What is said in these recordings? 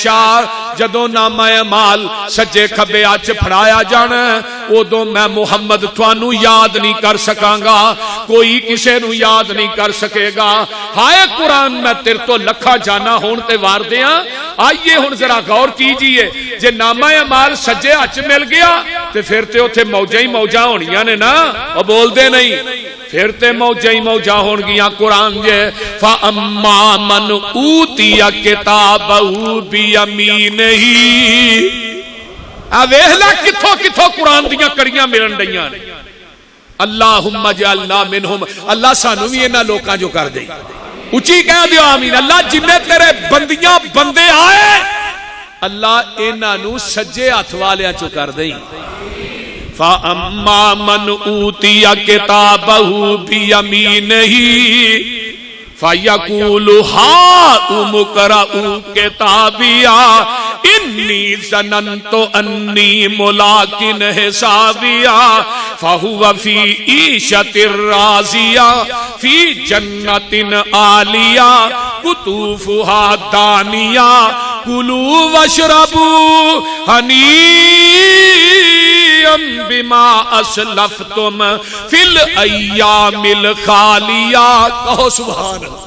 عائشہ جدوں نامہ اعمال سجے کھبے ہاتھ پھڑایا جانا ادوں میں محمد تھانوں یاد نہیں کر سکاں گا، کوئی کسے نو یاد نہیں کر سکے گا۔ ہائے قرآن میں تیرے تو لکھا جانا ہون تے وار دیاں۔ آئیے ہن ذرا غور کیجئے، جے نامہ اعمال سجے ہاتھ مل گیا تے پھر تے اوتھے موجاں ہی موجاں ہونیاں نے نا، او بول دے نہیں، پھر تے موجاں ہی موجاں ہون گیاں۔ قرآن جے فَأَمَّا مَنْ أُوتِيَ كِتَابَهُ بِيَمِينِهِ، ویکھ لے کتھوں کتھوں قرآن دیاں کڑیاں ملن ڈیاں نے۔ اللہم اجعلنا منہم، اللہ سانو بھی انہاں لوکاں جو کر دے، اچھی کہہ دیو آمین۔ اللہ جنہیں تیرے بندیاں بندے آئے اللہ انہاں نو سجے ہاتھ والیاں چو کر دیں۔ فَأَمَّا مَنْ أُوتِيَ كِتَابَهُ بِيَمِينِهِ فَيَقُولُ هَاؤُمُ اقْرَءُوا كِتَابِيَهْ إِنِّي ظَنَنتُ أَنِّي مُلَاقٍ حِسَابِيَهْ فَهُوَ فِي عِيشَةٍ رَاضِيَةٍ فِي جَنَّةٍ عَالِيَةٍ قُطُوفُهَا دَانِيَةٌ كُلُوا وَاشْرَبُوا هَنِيئًا بِمَا أَسْلَفْتُمْ فِي الْأَيَّامِ الْخَالِيَةِ۔ کہو سبحان اللہ۔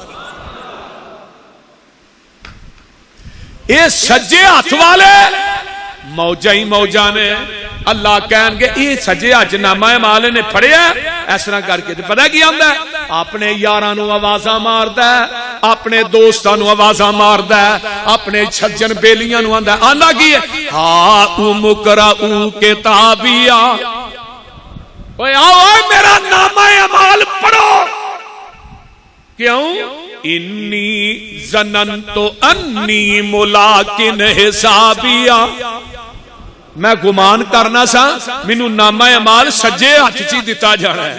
اے سجے ہاتھ والے موجہ ہی موجہ نے، اللہ کہیں گے یہ سجے ہاتھ نامہ اعمال نے پڑھیا اس طرح کر کے پتہ کی آندا ہے، اپنے یاراں نو آوازاں ماردا ہے، اپنے دوستاں نو آوازاں ماردا ہے، اپنے چھجن بیلیاں نو آندا ہے، آندا کی ہے ہاؤم اقرؤوا کتابیا، اوے آؤ میرا نامہ اعمال پڑھو۔ کیوں؟ انی ظننت انی ملاقٍ حسابیا، میں گمان کرنا سا مینوں نامہ اعمال سجے ہاتھ چ دتا جانا ہے۔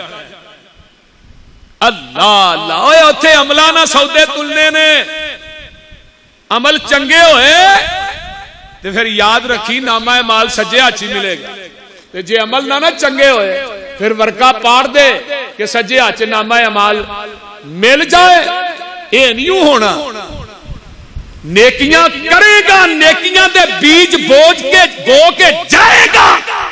اللہ اللہ، اوے اوتھے عملاں نہ سودے تلنے نے، عمل چنگے ہوئے تے پھر یاد رکھی نامہ اعمال سجے ہاتھ ملے گا، تے جے عمل نہ چنگے ہوئے پھر ورقہ پاڑ دے کہ سجے ہاتھ نامہ اعمال مل جائے، اے نہیں ہونا۔ نیکیاں کرے گا، نیکیاں دے بیج بوجھ کے بو کے جائے گا،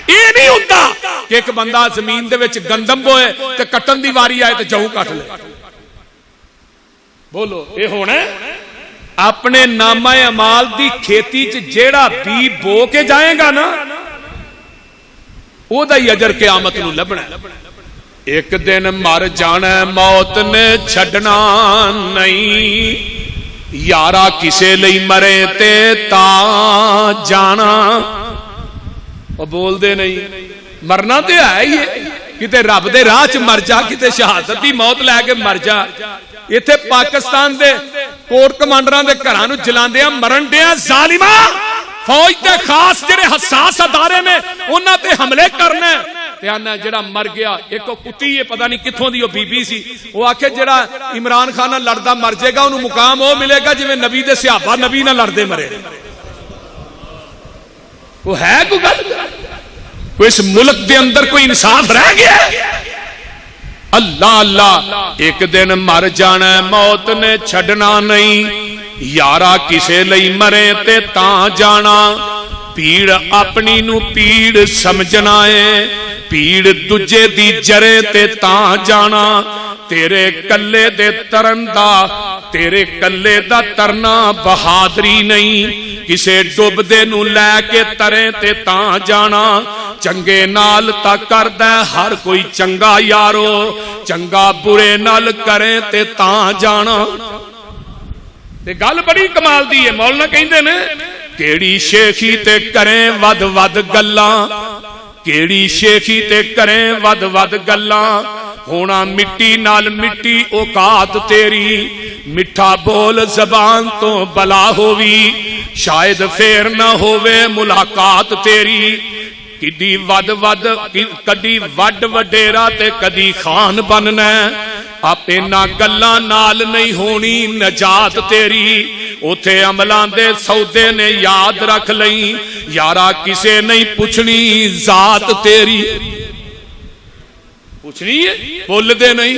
یہ نہیں ہوتا کہ ایک بندہ زمین دے وچ گندم بوئے تے کٹن دی واری آئے تے جہوں کٹ لے۔ بولو یہ ہونا ہے؟ اپنے نامہ اعمال دی کھیتی چ جیڑا بی بو کے جائے گا نا او دا ہی اجر قیامت نو لبنا ہے۔ ایک دن مر جانا موت نے چھڈنا نہیں، یارا کسے لئی مرے تے تا جانا۔ وہ بول دے نہیں، مرنا تے ہے ہی ہے، کتے رب دے راہ چ مر جا، کتے شہادت دی موت لے کے مر جا۔ ایتھے پاکستان دے کوٹ کمانڈراں دے گھراں نوں جلاندیاں مرن دیاں ظالماں، فوج تے خاص جڑے حساس ادارے نے انہاں تے حملے کرنے تے آنا جڑا مر گیا، ایک کتی ہے پتہ نہیں کتھوں دی، بی بی سی، وہ آکھے جڑا عمران خان نال لڑدا مر جائے گا انہوں مقام وہ ملے گا جویں نبی دے صحابہ نبی نہ لڑدے مرے۔ وہ ہے کوئی گل؟ کوئی اس ملک دے اندر کوئی انصاف رہ گیا؟ اللہ اللہ، ایک دن مر جانا موت نے چھڈنا نہیں، یارا کسے لئی مرے تے تاں جانا۔ پیڑ اپنی نو پیڑ سمجھنا ہے، پیڑ دجے دی جرے تے تاں جانا۔ تیرے کلے دے ترن دا، تیرے کلے دا ترنا بہادری نہیں، کسے ڈوب دے نو لے کے ترے تے تاں جانا۔ چنگے نال تا کردہ ہر کوئی چنگا یارو، چنگا برے نال کرے تے تاں جانا۔ تے گل بڑی کمال دی ہے، مولانا کہندے نے کیڑی شیخی تے کریں ود ود گلاں، کیڑی شیخی تے کریں ود ود گلاں، ہونا مٹی نال مٹی اوقات تیری، مٹھا بول زبان تو بلا ہووی، شاید پھر نہ ہووے ملاقات تیری۔ کدی ود ود کدی وڈ وڈیرا تے کدی خان بننا، اپنا گلاں نال نہیں ہونی نجات تیری۔ اوتھے عملاں دے سودے نے یاد رکھ لئی، یارا کسے نہیں پوچھنی ذات تیری۔ پوچھنی ہے بول دے نہیں،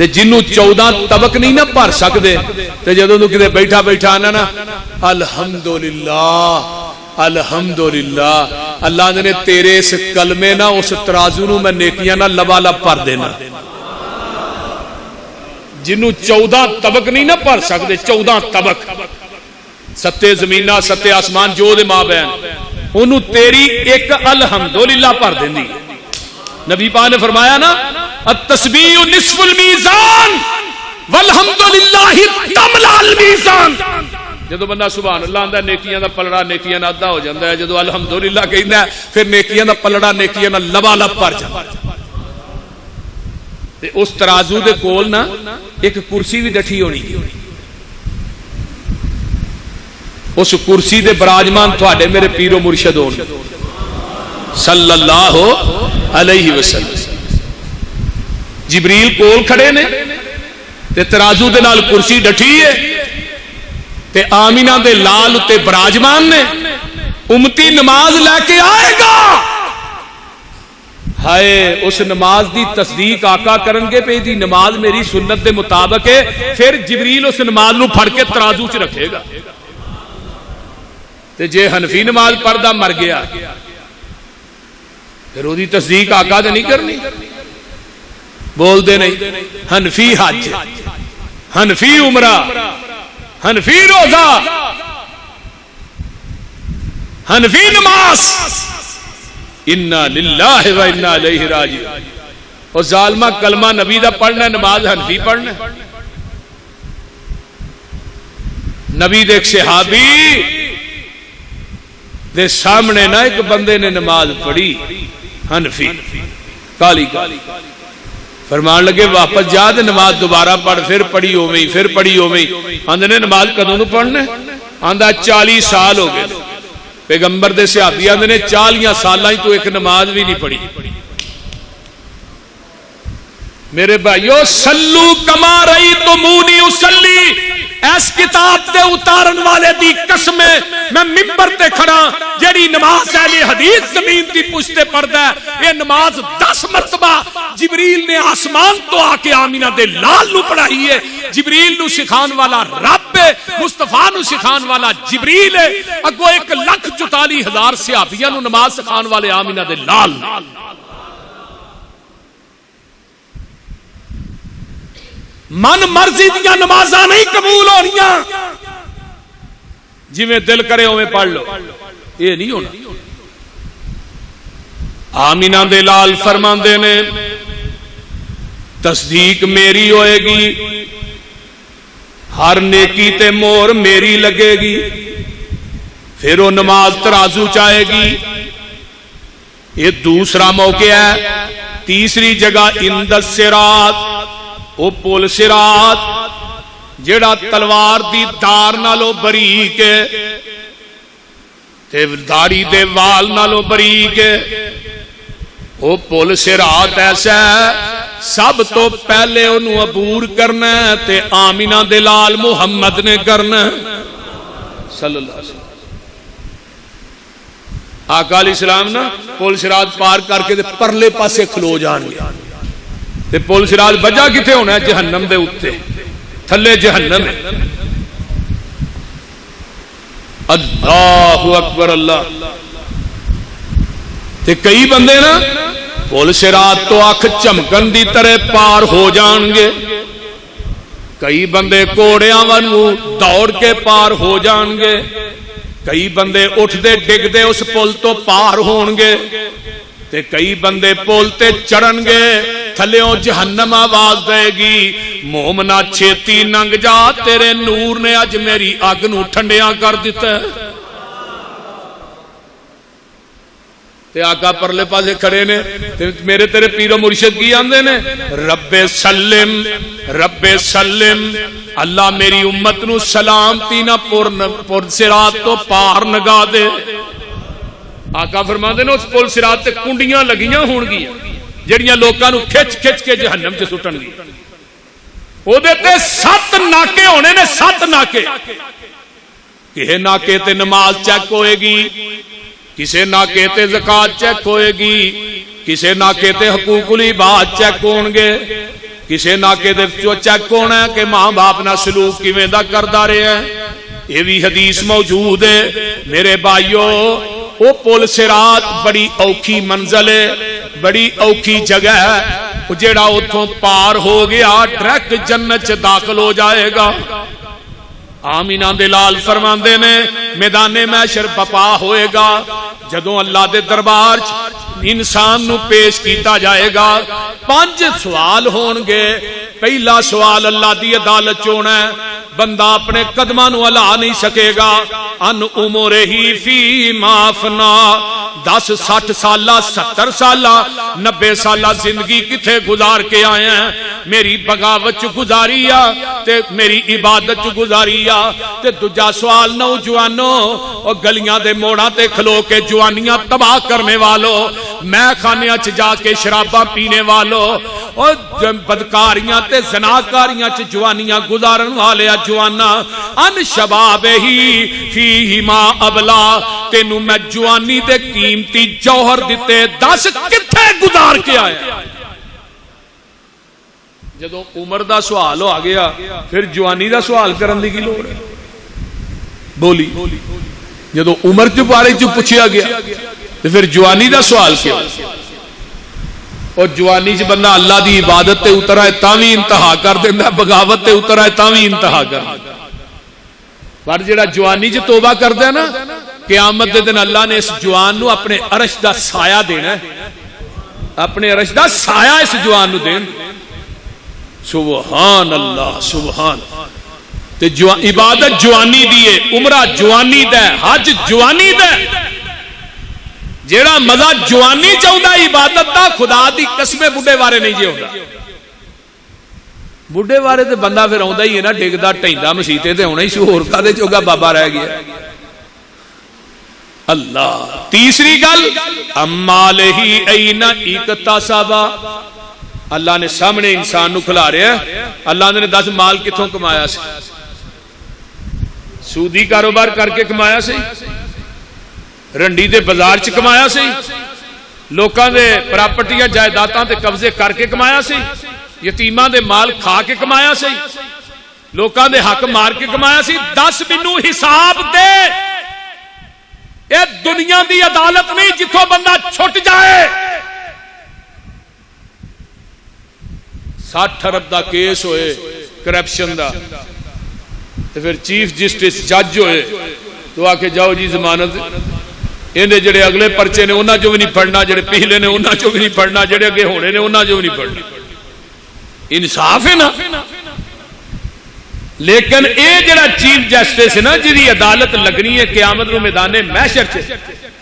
تے جنوں 14 طبق نہیں نہ بھر سکدے تے جدوں تو کتے بیٹھا بیٹھا آنا نا الحمدللہ الحمدللہ، اللہ نے تیرے اس کلمے نا اس ترازو نو میں نیکیاں نہ لبالب بھر دینا. جنوں 14 طبق نہیں نہ بھر سکدے، 14 طبق، 7 زمینہ 7 آسمان جو دے ماں بہن، انہوں تیری ایک الحمدللہ بھر دیندی. نبی پاک نے فرمایا نا التسبیح نصف المیزان والحمدللہ تملا المیزان. جدو بندہ سبحان اللہ آندا نیکیاں دا پلڑا نیکیاں نال ادھا ہو جاندا ہے، جدو الحمدللہ کہندا ہے پھر نیکیاں دا پلڑا نیکیاں نال لبالب بھر جاندا ہے. تے اس ترازو دے کول نا ایک کرسی بھی ڈٹھی ہونی، اس کرسی دے براجمان تھوڑے میرے پیر و مرشد ہون صلی اللہ علیہ وسلم. جبریل کول کھڑے نے تے ترازو دے نال کرسی ڈٹھی ہے تے آمینہ دے لال تے براجمان نے. امتی نماز لے کے آئے گا، ہائے اس نماز دی تصدیق آقا کرن گے پہ دی نماز میری سنت دے مطابق ہے، پھر جبریل اس نماز نو پھڑ کے ترازو چ رکھے گا. تے جے حنفی نماز پڑھدا مر گیا پھر وہ دی تصدیق آقا تے نہیں کرنی. بول دے نہیں. حنفی حج، حنفی عمرہ، حنفی روزہ، حنفی نماز، انا للہ و انا الیہ راجعون. اور ظالمہ کلمہ نبی دا پڑھنا، نماز حنفی پڑھنا. نبی دے ایک صحابی دے سامنے نہ ایک بندے نے نماز پڑھی حنفی کالی کالی، فرمان لگے واپس جا دے نماز دوبارہ پڑھ. پھر پڑھی ہوئی، پھر پڑھی ہوئی. آندے نے نماز کدوں نو پڑھنے؟ آندہ 40 سال ہو گئے. پیغمبر دے صحابی آندے نے 40 سالاں ہی تو ایک نماز بھی نہیں پڑھی. میرے بھائیو صلو کما رأیتمونی اصلی، اس کتاب تے اتارن والے دی قسم ہے میں ممبر تے کھڑا جیڑی نماز اہل حدیث زمین دی پشتے پڑھدا ہے. یہ نماز 10 مرتبہ جبریل نے آسمان تو آ کے آمینہ دے لال نو پڑھائی ہے. جبریل نو سکھان والا رب ہے، مصطفیٰ نو سکھان والا جبریل ہے. اگو 1,44,000 صحابیاں نو نماز سکھان والے آمینہ دے لال. من مرضی دیا نمازاں نہیں قبول ہونیاں، جی میں دل کرے ہوئے پڑھ لو، یہ نہیں ہونا. آمینہ دے لال فرماندے نے تصدیق میری ہوئے گی، ہر نیکی تے مور میری لگے گی، پھر وہ نماز ترازو چاہے گی. یہ دوسرا موقع ہے. تیسری جگہ اند الصراط، او پل صراط جیڑا تلوار دی دار نالو بریک ہے تے داڑھی دے وال نالو بریک ہے. او پل صراط ایسا ہے سب تو پہلے انہوں عبور کرنا ہے تے آمینہ دے لال محمد نے کرنا ہے صلی اللہ علیہ وسلم. آقا علیہ السلام نا پل صراط پار کر کے پرلے پاسے کھلو جان گے. تے پل صراط بجا کتے ہونا ہے؟ جہنم دے اتے، تھلے جہنم ہے. اللہ اکبر اللہ. تے کئی بندے نا پل صراط تو اکھ چمکن دی طرح پار ہو جان گے، کئی بندے کوڑیاں وانوں دوڑ کے پار ہو جان گے، کئی بندے اٹھ دے ڈگ دے اس پل تو پار ہون گے، تے کئی بندے پل تے چڑھن گے. تھلیوں جہنم آواز دے گی مومنا چھیتی ننگ جا، تیرے نور نے اج میری اگ نو ٹھنڈیاں کر دیتا ہے. تے آقا پرلے پاسے کھڑے نے میرے تیرے پیر و مرشد کی آندے نے رب سلم رب سلم، اللہ میری امت نو سلامتی نہ پر صراط تو پار نگا دے. آقا فرماندے نے اس پل صراط تے کنڈیاں لگیاں ہون گیاں جڑیاں لوکاں نو کھچ کھچ کے جہنم چ سٹن گی. او دے تے 7 ناکے ہونے نے، 7 ناکے. کسے ناکے تے نماز چیک ہوئے گی، کسے ناکے تے زکات چیک ہوئے گی، کسے ناکے تے حقوق العباد چیک ہون گے، کسے ناکے دے چیک ہونا ہے کہ ماں باپ نہ سلوک کیویں دا کردا رہے ہیں. یہ بھی حدیث موجود ہے میرے بھائیو. وہ پل صراط بڑی اوکھی منزل ہے, بڑی اوکھی جگہ ہے. جیڑا اتھوں پار ہو گیا ڈائریکٹ جنت چ داخل ہو جائے گا. آمینہ دے لال فرماندے نے میدان محشر بپا ہوئے گا جدوں اللہ دے دربار انسان نو پیش کیتا جائے گا. 5 سوال ہون گے. پہلا سوال اللہ دی عدالت چونا ہے. بندہ اپنے قدماں نو ہلا نہیں سکے گا. ان عمرہی فی ما افنا 10 60 سالہ 70 سالہ 90 سالہ زندگی کتھے گزار کے آئے ہیں. میری بغاوت چ گزاری آ تے میری عبادت چ گزاری آ. تے دوجا سوال نوجوانوں اور گلیاں دے موڑاں تے کھلو کے جوانیاں تباہ کرنے والوں, میں خانیاں چ جا کے شراباں پینے والوں اور بدکاریاں تے زناکاریاں چ جوانیاں گزارن والے جوانا. ان شباب ہی فی ما ابلا تینو میں جوانی دے قیمتی جوہر دیتے 10 کتھے گزار کے آیا. جدو عمر دا سوال ہو گیا پھر جوانی دا سوال کرن دی کی لوڑ ہے. بولی جدو عمر کے بارے چ پوچھا گیا تو پھر جوانی دا سوال کیا. اور جوانی چ بندہ اللہ دی عبادت تے اتر آئے تاں وی انتہا کر دیندا, بغاوت تے اتر آئے تاں وی انتہا کر دیندا. پر جڑا جوانی چ توبہ کردا ہے نا قیامت دے دن اللہ نے اس جوان نو اپنے عرش دا سایہ دینا ہے. اپنے عرش دا سایہ اس جوان نو دین. سبحان اللہ سبحان. تے عبادت جوانی دیے, عمرہ جوانی دے, حج جوانی دے. جیڑا مزہ جوانی چاہتا عبادت دا خدا دی قسمیں بڑھے وارے نہیں جی ہوتا. بڑھے وارے تے بندہ پھر آندا ہی ہے نا ڈگدا ٹیندا مسیتے تے ہونا ہی شہور کا دے چوگا بابا رہ گیا. اللہ. تیسری گل امالہی این اکتسبا. اللہ نے سامنے انسان نو کھلا رہا ہے. اللہ نے 10 مال کتھوں کمایا سی؟ سودی کاروبار کر کے کمایا سی, رنڈی دے بازار چ کمایا سی, لوکاں دے پراپرٹیاں جائیداداں تے قبضے کر کے کمایا سی, یتیماں دے مال کھا کے کمایا سی, لوکاں دے حق مار کے کمایا سی. 10 مینوں حساب دے. اے دنیا دی عدالت نہیں جتھوں بندہ چھٹ جائے. 60 ارب دا کیس ہوئے کرپشن دا تے پھر چیف جسٹس جج ہوئے تو آ کے جاؤ جی ضمانت. انہیں جڑے اگلے پرچے نے انہاں جو بھی نہیں پڑھنا, جڑے پہلے نے انہاں جو بھی نہیں پڑھنا, جڑے اگے ہونے نے انہاں جو بھی نہیں پڑھنا. انصاف ہے نا. لیکن اے جڑا چیف جسٹس ہے نا جی عدالت لگنی ہے قیامت نو میدان محشر چ,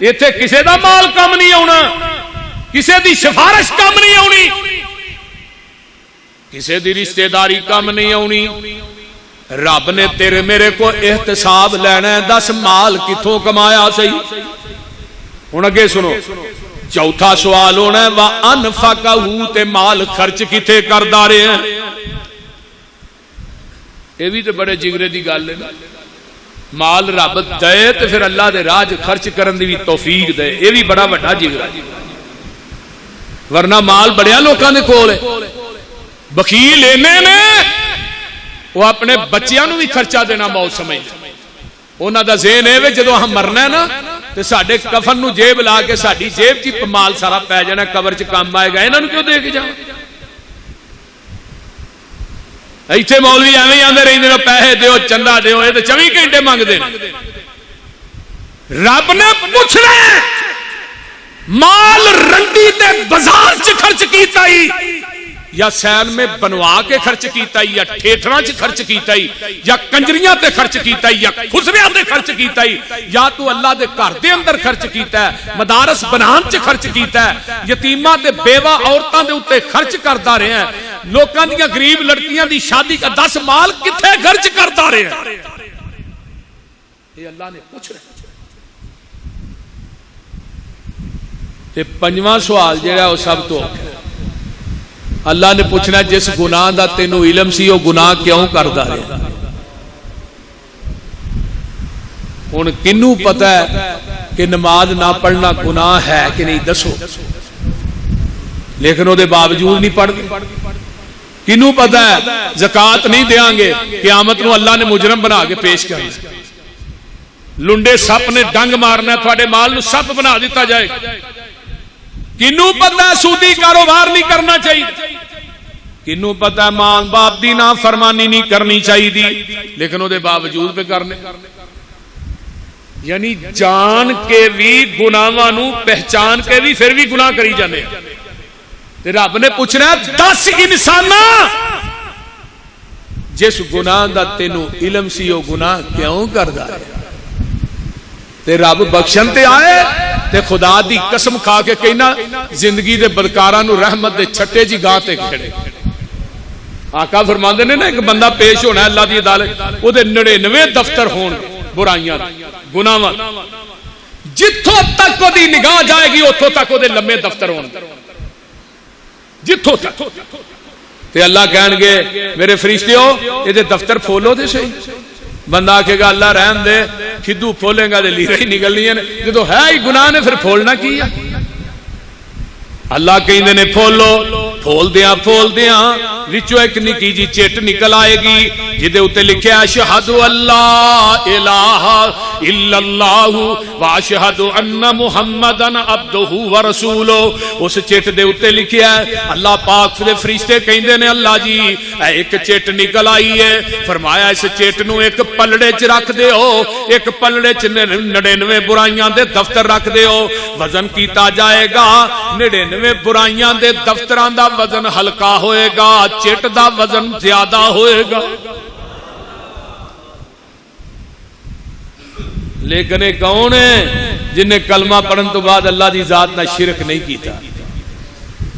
ایتھے کسے دا مال کم نہیں آنا, کسے دی سفارش کم نہیں آنی, کسے دی رشتہ داری کم نہیں آنی. رب نے تیرے میرے کو احتساب لینا ہے 10 مال کتھوں کمایا سی. ہن اگے سنو چوتھا سوال ہونا ہے وَأَنْفَقَهُ تے مال خرچ کتے کردا رہے ہیں. یہ بھی تو بڑے جگرے دی گل ہے. مال رب دے تے پھر اللہ دے راہ خرچ کرن دی بھی توفیق دے, یہ بھی بڑا بڑا جگرا. ورنہ مال بڑیا لوکاں دے کول ہے, بخیل اینے نے وہ اپنے بچیاں نو بھی خرچہ دینا موت سمجھ. انہاں دا ذہن ہے جدوں ہم مرنا ہے نا تے ساڈے کفن نو جیب لا کے ساڈی جیب چ مال سارا پی جانا, قبر چ کام آئے گا, انہاں نو کیوں دے کے جاؤ. ایتھے مولوی ایویں آندے رہندے نے پیسے دیو چندہ دیو, اے تے 24 گھنٹے منگدے نے. رب نے پوچھنا مال رنڈی تے بازار چ خرچ کیتا ہی یا سین میں بنوا کے خرچ کیتا ہی, یا ٹھیٹھراں چ خرچ کیتا ہی, یا کنجریاں تے خرچ کیتا ہی, یا خسریاں تے خرچ کیتا ہی, یا تو اللہ دے گھر دے اندر خرچ کیتا ہے, مدارس بنان چ خرچ کیتا ہے, یتیماں تے بیوہ عورتاں دے اوتے خرچ کردا رہے ہیں, لوکاں دیاں غریب لڑکیاں دی شادی کا 10 مال کتھے خرچ کردا رہے ہیں. یہ اللہ نے پوچھ رہا. تے پنجواں سوال جڑا او سب تو اللہ نے پوچھنا جس گناہ دا تینوں علم سی وہ گناہ کیوں کردا رہا. ہن کنوں پتہ ہے کہ نماز نہ پڑھنا گناہ ہے کہ نہیں, دسو. لیکن وہ دے باوجود نہیں پڑھتے. کنوں پتا ہے زکات نہیں دیاں گے قیامت نو اللہ نے مجرم بنا کے پیش کرنا. لنڈے سپ نے ڈنگ مارنا تھوڑے مال نو سپ بنا دیتا جائے. کنوں پتا ہے سودی کاروبار نہیں کرنا چاہیے. کنوں پتا ہے ماں باپ دی نافرمانی نہیں کرنی چاہیے لیکن وہ باوجود پہ کرنے. یعنی جان کے بھی گناہاں نو پہچان کے بھی پھر بھی گناہ کری جانے. تے رب نے پوچھنا 10 انسانا جس گناہ دا تینوں علم سی وہ گناہ کیوں کردا ہے. تے رب بخشن تے آئے تے خدا دی قسم کھا کے کہنا زندگی دے بدکاراں نو رحمت دے چھٹے جی گاہ تے کھڑے. آقا فرماندے نے نا ایک بندہ پیش ہونا ہے اللہ دی عدالت او دے 99 دفتر ہون برائیاں گناہاں جتھوں تک او دی نگاہ جائے گی اتھوں تک او دے لمبے دفتر ہون جتھوں تک. تے اللہ کہن گے میرے فرشتیو اے دے دفتر پھولو دے صحیح. بندہ آکھے گا اللہ رحم دے کھدو پھولیں گا دے لیرے ہی نکلنی ہے جدو ہے ہی گناہ نے پھر پھولنا کیا. اللہ کہیں نے پھول دیاں وچوں ایک نکی جی چٹ نکل آئے گی جدے اتے لکھے اشہد اللہ الہ الا اللہ واشہد ان محمدن عبدہ ورسولہ. اس چٹ دے اتے لکھے اللہ پاک دے فرشتے کہندے نے اللہ جی ایک چٹ نکل آئی ہے. فرمایا اس چٹ نو ایک پلڑے چ رکھ دیو ایک پلڑے چ 99 برائیاں دے دفتر رکھ دیو. وزن کیتا جائے گا 99 برائیاں دے دفتراں دا وزن ہلکا ہوئے گا چٹ دا وزن زیادہ ہوئے گا. لیکن ایک کون ہے جن نے کلمہ پڑھن تو بعد اللہ دی ذات نہ شرک نہیں کیتا.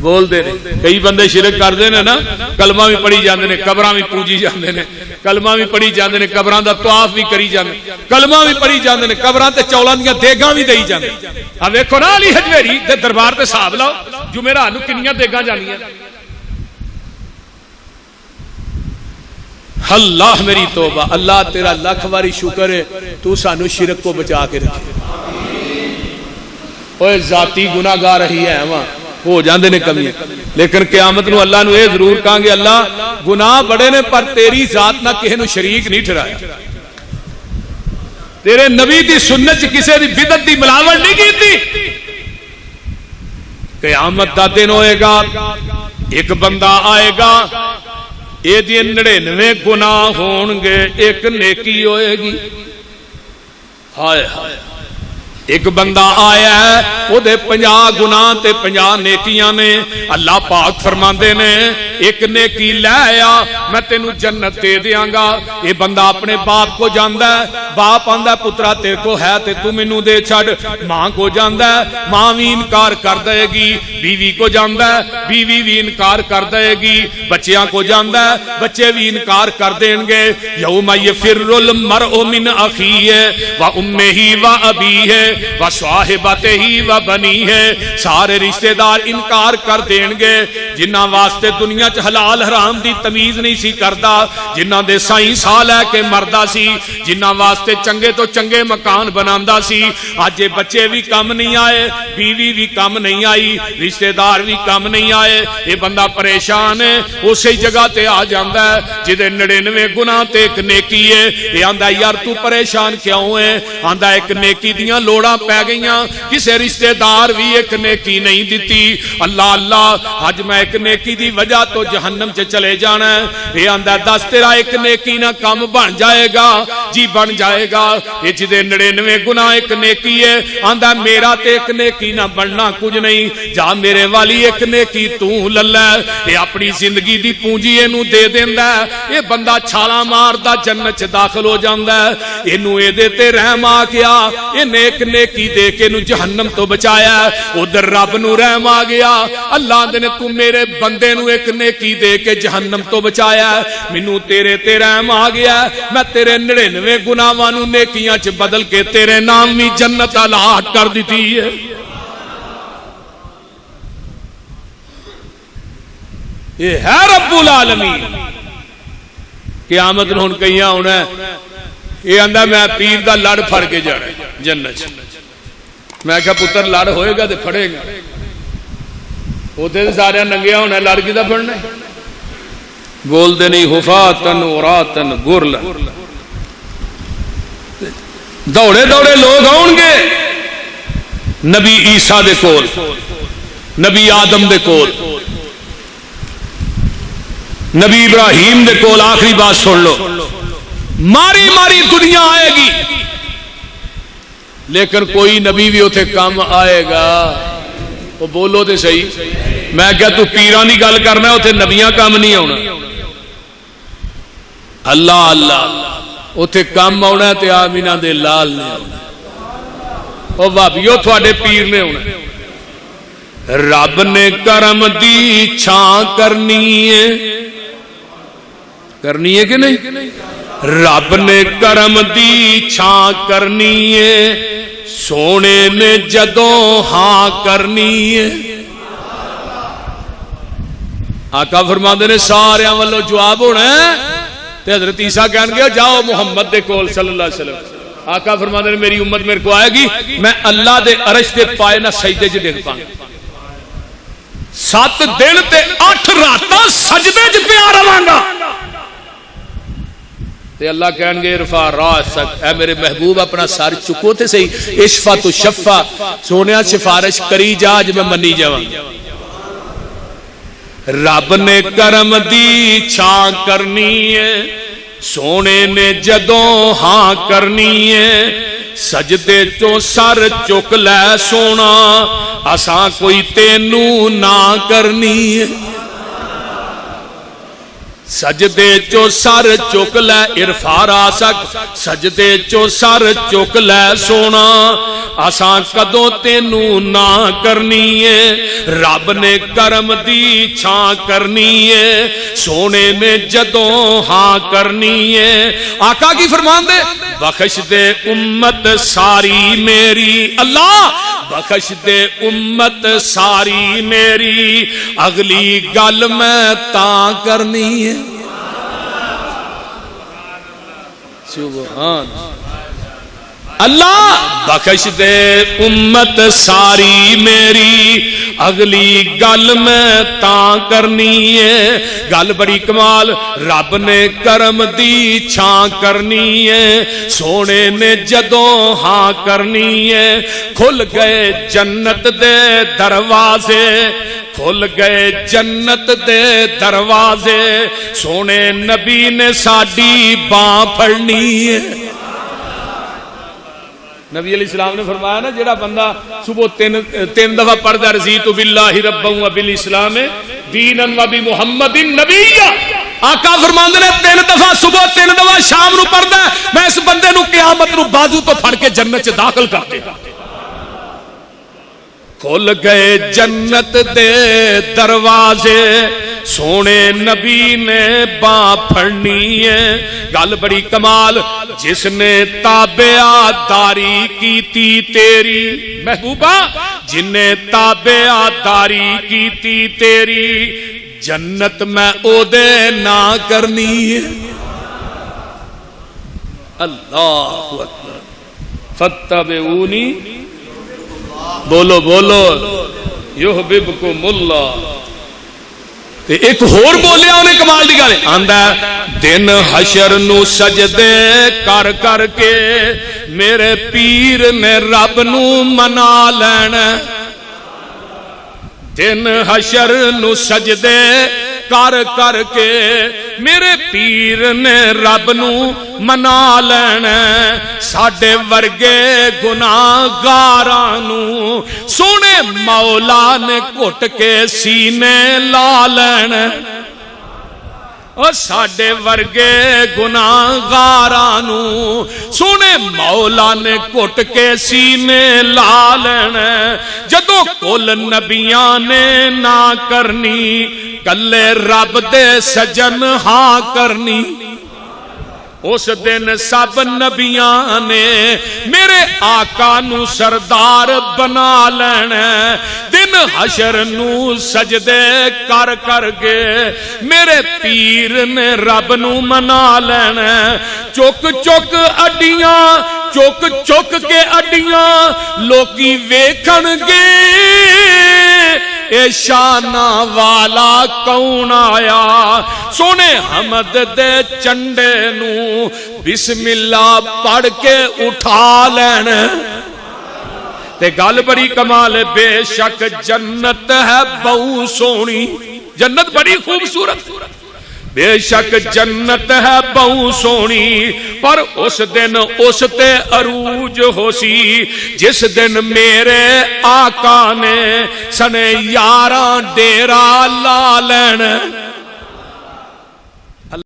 بول دے رہے کئی بندے شرک کر دے نا کلمہ بھی پڑھی جاندے نے قبراں بھی پوجی جاندے نے کلمہ بھی پڑھی جاندے نے قبراں دا طواف بھی کری جاندے کلمہ بھی پڑھی جاندے نے قبراں تے چولاں دیاں دیگاں بھی دئی جاندے. آ ویکھو نا علی حجویری دے دربار تے حساب لاؤ جمعرات نو کنیاں دیگاں جانیاں. اللہ میری توبہ اللہ تیرا لاکھ واری شکر ہے تو سانو شرک کو بچا کے رکھے. اوے ذاتی گناہگار رہی ہے وہاں ہو جاندے نے کمی لیکن قیامت نو اللہ نو اے ضرور کہاں گے اللہ گناہ بڑے نے پر تیری ذات نہ کسی نو شریک نہیں ٹھہرایا. تیرے نبی دی سنت چ کسے دی بدعت دی ملاوٹ نہیں کیتی. قیامت دا دن ہوئے گا ایک بندہ آئے گا اے دی 99 گناہ ہون گے ایک نیکی ہوئے گی. ہائے ہائے ایک بندہ آیا ہے وہ دے 50 گناہ تے 50 نیکیاں نے. اللہ پاک فرماندے نے ایک نیکی لے آیا میں تینوں جنت دے دیاں گا. یہ بندہ اپنے باپ کو جاندا ہے باپ آندا پترا تیرے کو ہے تے تو مینوں دے چھڑ. ماں کو جاندا ہے ماں بھی انکار کر دے گی. بیوی کو جاندا ہے بیوی بھی انکار کر دے گی. بچیاں کو جاندا ہے بچے بھی انکار کر دیں گے. یوم یفر المرء من اخیہ و امہ و ابیہ و صاحبتہ و بنیہ. سارے رشتہ دار انکار کر دیں گے. جنہاں واسطے دنیا چ حلال حرام دی تمیز نہیں سی کردا جنہاں دے سائیں سال لے کے مردا سی جنہاں واسطے چنگے تو چنگے مکان بناندا سی اج بچے بھی کم نہیں آئے بیوی بھی کم نہیں آئی رشتہ دار بھی کم نہیں آئے. یہ بندہ پریشان ہے اسی جگہ تے آ جاندا ہے جدے 99 گناہ تے ایک نیکی ہے. یہ آندا یار تو پریشان کیوں ہے. آندا ایک نیکی دیاں لوڑاں پہ گئیاں کسے رشتہ دار بھی ایک نیکی نہیں دیتی. اللہ اللہ اج میں ایک نیکی دی وجہ تو جہنم چ چلے جانا ہے. یہ آندا دس تیرا ایک نیکی نہ کم بن جائے گا جی بن جائے گا. یہ جدے 99 گناہ ایک نیکی ہے آندا میرا تے ایک نیکی نہ بننا کچھ نہیں. جا میرے والی ایک نیکی تو للہ. یہ اپنی زندگی دی پونجی اینو دے دیندا ہے. یہ بندہ چھالا ماردا جنت چ داخل ہو جاندا ہے. اینو اے دے تے رحم آ گیا اے نیک نیکی دے کے نو جہنم تو بچایا. ادھر رب نو رحم آ گیا اللہ دے نے تو میرے بندے نو ایک نیکی دے کے جہنم تو بچایا. مینوں تیرے تے رحم آ گیا میں تیرے 99 گناہاں نو نیکیاں چ بدل کے تیرے نام بھی جنت الاٹ کر دیتی ہے. یہ ہے رب العالمین. قیامت ہن کئیاں ہونا ہے یہ آندا میں پیر دا لڑ پھڑ کے جانا جنت. میں کہا پتر لڑ ہوئے گا تے پھڑے گا اوتے تے سارے ننگیا ہونا لڑ کیدا پھڑنا بولتے نہیں حفاتن عراتن غرلا. دوڑے دوڑے لوگ آؤں گے نبی عیسیٰ دے کول، نبی آدم دے کول، نبی ابراہیم دے کول. آخری بات سن لو، ماری ماری دنیا آئے گی لیکن کوئی نبی بھی اتنے کم آئے گا. وہ بولو تے صحیح، میں کیا تو پیران دی گل کرنا اتنے نبیاں کم نہیں آنا. اللہ اللہ اتنے کم آنا تے آمینہ دے لال نے آنا. وہ بھابیو تھوڑے پیر نے آنا. رب نے کرم دی چھان کرنی ہے کہ نہیں؟ رب نے کرم دی چھان کرنی ہے، سونے نے جدوں ہاں کرنی ہے. آقا فرماندے نے سارے والوں جواب ہونا ہے. تے حضرت عیسیٰ کہن گے جاؤ محمد دے کول صلی اللہ علیہ وسلم. آقا فرماندے نے میری امت میرے کو آئے گی، میں اللہ دے عرش دے پائے نہ سجدے چ ڈگ پاں. 7 دن تے 8 راتاں سجدے چ پیا رہاں گا. تے اللہ کہن گے ارفع راسک، اے میرے محبوب اپنا سر چکو تے صحیح. اشفا تو شفا، سونیا سفارش کری جا اج میں منی جاواں. رب نے کرم دی چھان کرنی ہے، سونے نے جدوں ہاں کرنی ہے. سجدے چوں سر چک لے سونا، اساں کوئی تینوں نہ کرنی ہے. سجدے چو سر چک لے ارفع راسک، سجدے چو سر چک لے سونا، اساں کدوں تینوں نہ کرنی ہے. رب نے کرم دی چھان کرنی ہے، سونے نے جدوں ہاں کرنی ہے. آقا کی فرمان دے بخش دے امت ساری میری، اللہ بخش دے امت ساری میری، اگلی گل میں تاں کرنی ہے. سبحان اللہ بخش دے امت ساری میری، اگلی گل میں تاں کرنی ہے. گل بڑی کمال، رب نے کرم دی چھان کرنی ہے، سونے نے جدوں ہاں کرنی ہے. کھل گئے جنت دے دروازے، کھل گئے جنت دے دروازے، سونے نبی نے ساڈی باں پھڑنی ہے. نبی علیہ السلام نے فرمایا نا جڑا بندہ صبح تین دفعہ پڑھدا رضیت باللہ ربا وبالاسلام دینا وبمحمد نبیا. آقا فرماندے نے 3 دفعہ صبح 3 دفعہ شام نو پڑھدا ہے، میں اس بندے نو قیامت نو بازو تو پھڑ کے جنت چ داخل کر دے گا. کھل گئے جنت دے دروازے، سونے نبی نے باں پھڑنی ہے. گل بڑی کمال، جس نے تابعداری کیتی تیری محبوبہ، جن نے تابعداری کیتی تیری، جنت میں او دے نہ کرنی ہے. اللہ اکبر. فتبعونی، بولو بولو، یحببکم اللہ. ایک اور بولیا انہیں کمال دی گل آندا دن حشر نو سجدے کر کر کے میرے پیر نے رب نو منا لینا. دن حشر نو سجدے کر کر کے میرے پیر نے رب نو منا لینا. ساڈے ورگے گناہگاراں نو سونے مولا نے گھٹ کے سینے لا لینا. اور ساڈے ورگے گناہگاراں نو سونے مولا نے گھٹ کے سینے لا لینا. جدوں کل نبیاں نے نہ کرنی، کلے رب دے سجن ہاں کرنی. اس دن سب نبیاں نے میرے آقا نو سردار بنا لینا. دن حشر نو سجدے کر کر کے میرے پیر نے رب نو منا لینا. چک چک اڈیاں، چک چک کے اڈیاں لوکی ویکھن گے، اے شانہ والا کون آیا سونے حمد دے چنڈے نو بسم اللہ پڑھ کے اٹھا لین تے گل بڑی کمال ہے بے شک جنت ہے بہو سونی جنت بڑی خوبصورت بے شک جنت ہے بہو سونی پر اس دن اس تے عروج ہو سی جس دن میرے آقا نے سنے 11 ڈیرا لا لین